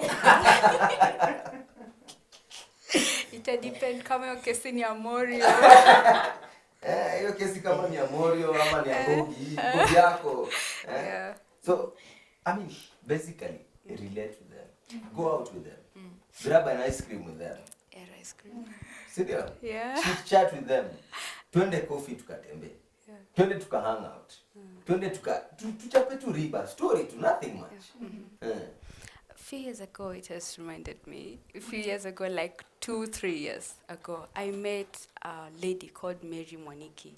Ita depend kama hiyo kesi ni ya Morio. Hiyo kesi kama ni ya Morio ama ni ya Gogi yako. Yeah. So, I mean, basically, relate with them. Go out with them. Grab an ice cream with them. Yeah, ice cream. Sit down. Yeah. Chit chat with them. Twende coffee tukatembe. Yeah. Twende tuka hang out. Twende tuchape tu riba. Story to nothing much. A few years ago, it has reminded me. A few years ago, like 2-3 years ago, I met a lady called Mary Mwaniki.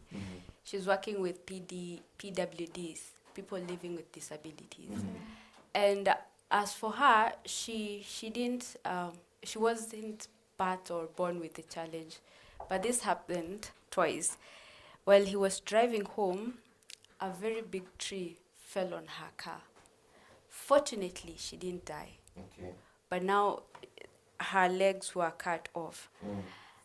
She's working with PWDs, people living with disabilities. And as for her, she wasn't birthed or born with a challenge. But this happened twice. While he was driving home, a very big tree fell on her car. Fortunately, she didn't die. Okay. But now her legs were cut off.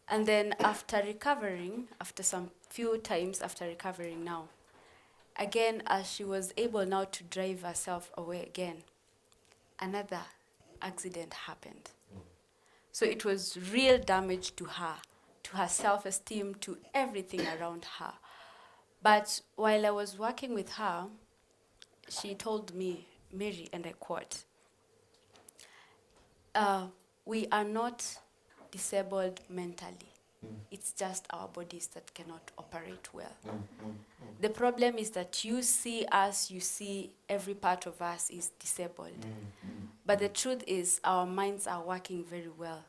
And then after recovering, after some few times after recovering now, again, as she was able now to drive herself away again, another accident happened. So it was real damage to her self-esteem, to everything around her. But while I was working with her, she told me, Mary, and I quote, we are not disabled mentally. It's just our bodies that cannot operate well. The problem is that you see us, you see every part of us is disabled. But the truth is our minds are working very well.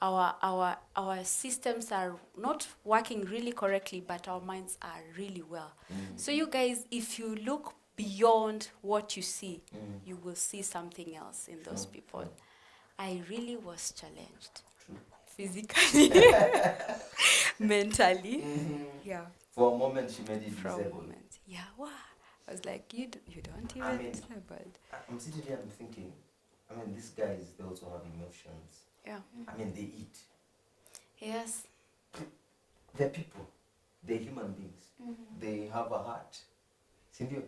Our systems are not working really correctly, but our minds are really well. So you guys, if you look beyond what you see, you will see something else in those people. I really was challenged. Physically, mentally, yeah. For a moment, she made it For a disabled. moment, yeah. Wow. I was like, you don't even disabled. I'm sitting here, I'm thinking, I mean, these guys, they also have emotions. Yeah. I mean, they eat. Yes. They're people. They're human beings. They have a heart. Sindio?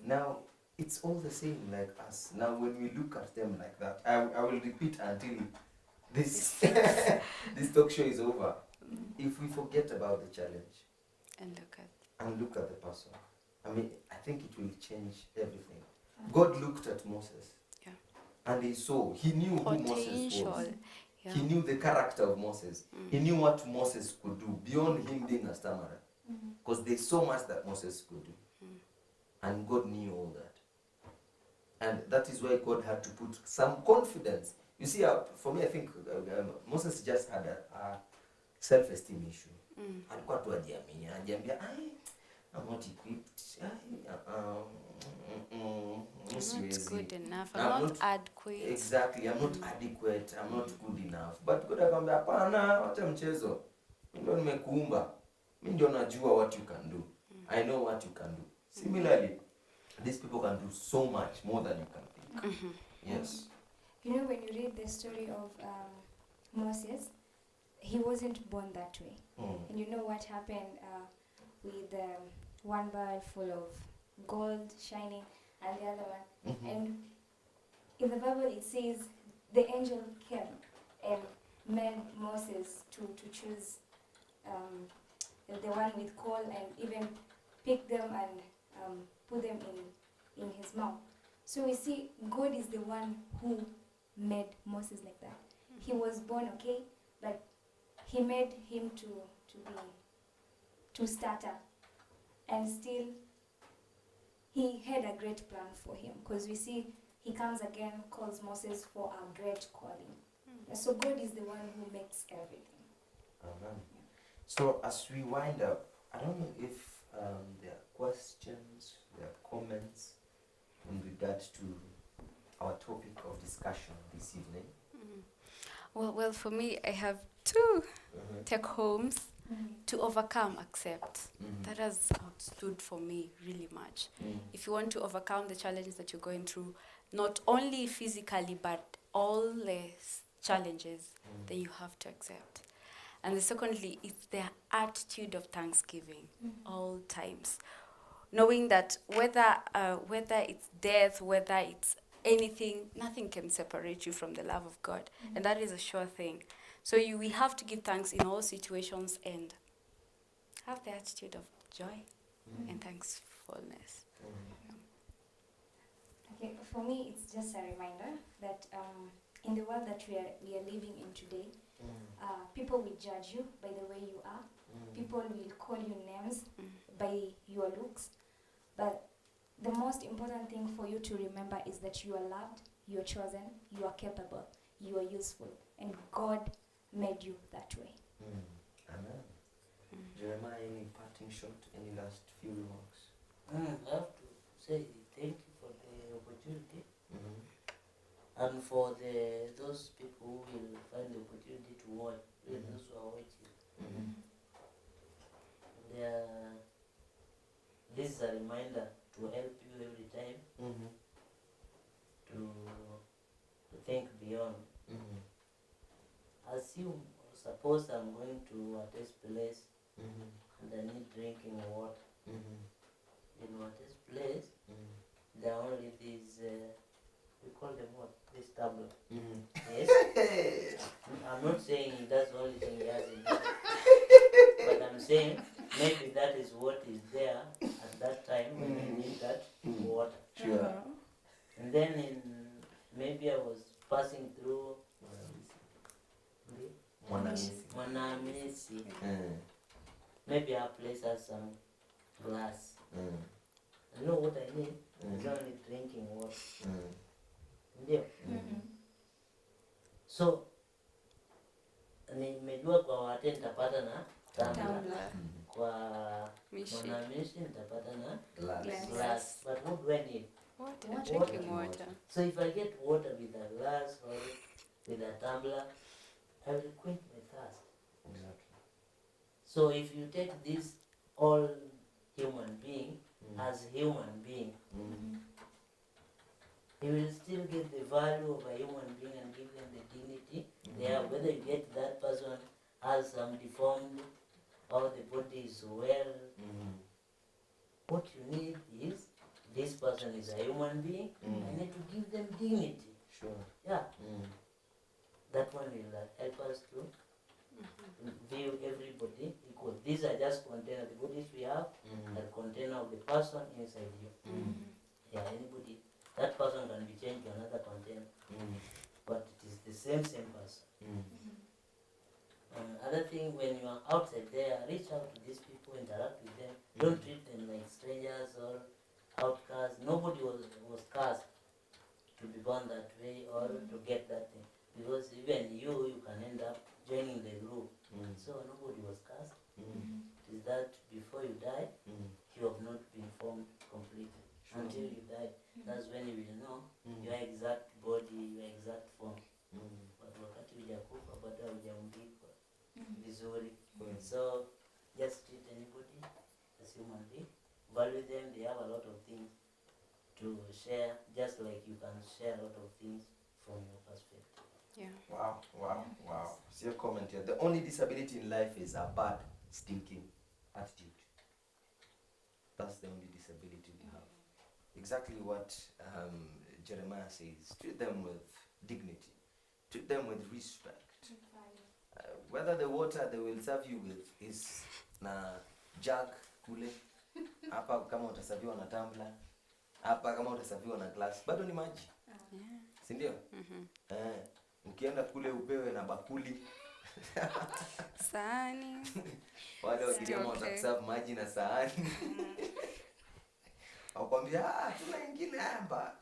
Now, it's all the same like us. Now, when we look at them like that, I will repeat until this this talk show is over. If we forget about the challenge And look at the person, I mean, I think it will change everything. God looked at Moses. Yeah. And he saw, he knew who Moses potential. was. Yeah. He knew the character of Moses. He knew what Moses could do beyond him being a stammerer. Because there's so much that Moses could do. And God knew all that. And that is why God had to put some confidence. You see, for me, I think Moses just had self esteem issue. Alikuwa tu ajiamini, anajiambia I'm not equipped. I'm not good enough. I'm I'm not adequate. Exactly, I'm not adequate. I'm not good enough. But God akamwambia hapana, wacha mchezo. Mimi ndio nimekuumba. Mimi ndio najua what you can do. I know what you can do. Similarly, these people can do so much more than you can think. Yes. You know, when you read the story of Moses, he wasn't born that way. And you know what happened with one barrel full of gold shining and the other one. And in the Bible it says the angel came and made Moses to choose the one with coal and even pick them and put them in his mouth. So we see God is the one who made Moses like that. He was born okay, but he made him to starter, and still he had a great plan for him, because we see he comes again, calls Moses for a great calling. So God is the one who makes everything. Amen. So as we wind up, I don't know if there are questions, there are comments in regards to our topic of discussion this evening. Well, for me, I have two take-homes. To overcome, accept. That has stood for me really much. If you want to overcome the challenges that you're going through, not only physically, but all the challenges, then you have to accept. And the secondly, it's the attitude of thanksgiving all times. Knowing that whether it's death, whether it's anything, nothing can separate you from the love of God. And that is a sure thing. So we have to give thanks in all situations and have the attitude of joy and thankfulness. Okay, for me, it's just a reminder that in the world that we are living in today, people will judge you by the way you are. People will call you names by your looks. But the most important thing for you to remember is that you are loved, you are chosen, you are capable, you are useful, and God made you that way. Amen. Jeremiah, any parting shot, any last few remarks? I have to say thank you for the opportunity, and for those people who will find the opportunity to watch, those who are watching. This is a reminder to help you every time to think beyond. Suppose I'm going to Watee's place and I need drinking water. In Watee's place, there are only these, we call them what? This tablet. Yes? I'm not saying that's the only thing he has in mind. But I'm saying maybe that is what is there at that time when I need that water. Sure. And then maybe I was passing through Mwanamisi. Maybe our place has some glass. I know what I need. It's only drinking water. So nimejua kwa Watee nitapata na tumbler. Kwa Mwanamisi nitapata na glass. But what do I need? Drinking water. So if I get water with a glass or with a tumbler, I will quench my thirst. Exactly. So if you take this all human being as human being, he will still get the value of a human being and give them the dignity they have. Whether you get that person has some deformed or the body is well, what you need is this person is a human being. I need to give them dignity. Sure. Yeah. That one will help us to view everybody equal. These are just container. The bodies we have are container of the person inside you. Yeah, anybody. That person can be changed to another container. But it is the same person. Other thing, when you are outside there, reach out to these people, interact with them. Don't treat them like strangers or outcasts. Nobody was cast to be born that way or to get that thing. Because even you can end up joining the group So nobody was cast. Is that before you die, you have not been formed completely. Until you die, that's when you will know your exact body, your exact form. But wakati hujakufa bado hujaumbika vizuri. So just treat anybody as human being. Value them. They have a lot of things to share, just like you can share a lot of things from your perspective. Yeah. Wow. See your comment here. The only disability in life is a bad, stinking attitude. That's the only disability we have. Exactly what Jeremiah says. Treat them with dignity. Treat them with respect. Whether the water they will serve you with is na jug kule, hapa kama utasaviwa na tumbler, hapa kama utasaviwa na glass, bado ni maji. Si ndio? Ukienda kule upewe na bakuli. Sahani. Wale wakijama watakuserve maji na sahani. Wakwambia tuna ingine hapa.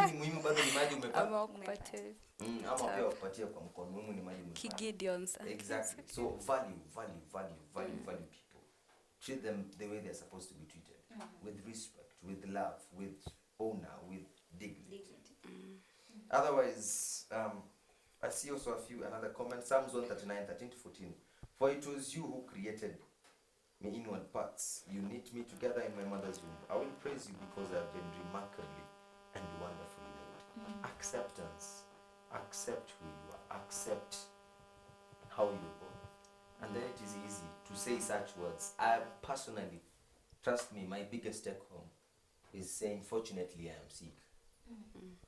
Kini muhimu bado ni maji umepata. Ama kupatia. Ama pia wakupatia kwa mkono. Muhimu ni maji umepata. Kigideons. Exactly. So value people. Treat them the way they're supposed to be treated. With respect, with love, with honor, with dignity. Otherwise, I see also another comment. Psalms 139, 13-14. For it was you who created me inward parts. You knit me together in my mother's womb. I will praise you because I have been remarkably and wonderfully made. Acceptance. Accept who you are. Accept how you're born. And then it is easy to say such words. I personally, trust me, my biggest take home is saying, fortunately, I am sick.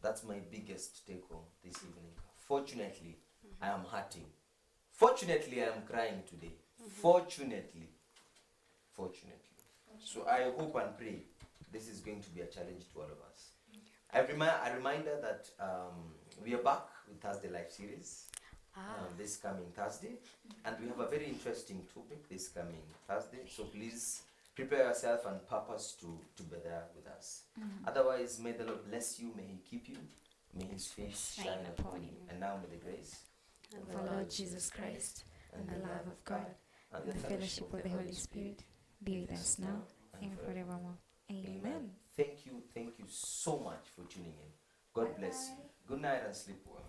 That's my biggest take home this evening. Fortunately, I am hurting. Fortunately, I am crying today. Fortunately. So I hope and pray this is going to be a challenge to all of us. A reminder that we are back with Thursday Live Series this coming Thursday. And we have a very interesting topic this coming Thursday. So please prepare yourself and purpose to be there with us. Otherwise, may the Lord bless you, may He keep you, may His face shine upon you. And now may the grace of the Lord Jesus Christ and the love of God and the fellowship of the Holy Spirit be with us now and forevermore. Amen. Thank you so much for tuning in. God bless you. Good night and sleep well.